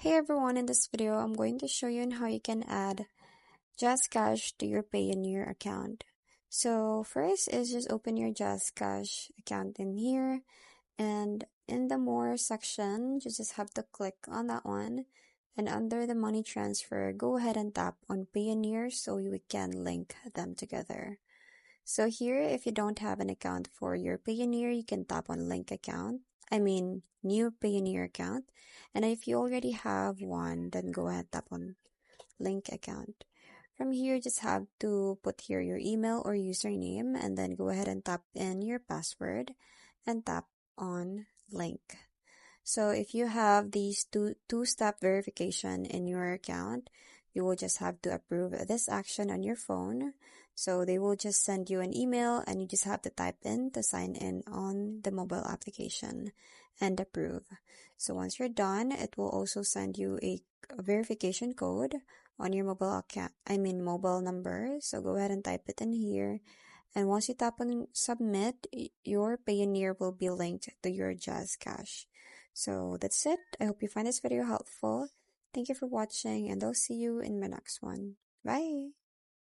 Hey everyone, in this video, I'm going to show you on how you can add Jazzcash to your Payoneer account. So first is just open your Jazzcash account in here, and in the More section, you just have to click on that one, and under the money transfer, go ahead and tap on Payoneer so we can link them together. So here, if you don't have an account for your Payoneer, you can tap on link account. New Payoneer account. And if you already have one, then go ahead tap on link account. From here, just have to put here your email or username and then go ahead and tap in your password and tap on link. So if you have these two-step verification in your account, you will just have to approve this action on your phone. So they will just send you an email and you just have to type in to sign in on the mobile application and approve. So once you're done, it will also send you a verification code on your mobile number. So go ahead and type it in here. And once you tap on submit, your Payoneer will be linked to your Jazzcash. So that's it. I hope you find this video helpful. Thank you for watching, and I'll see you in my next one. Bye!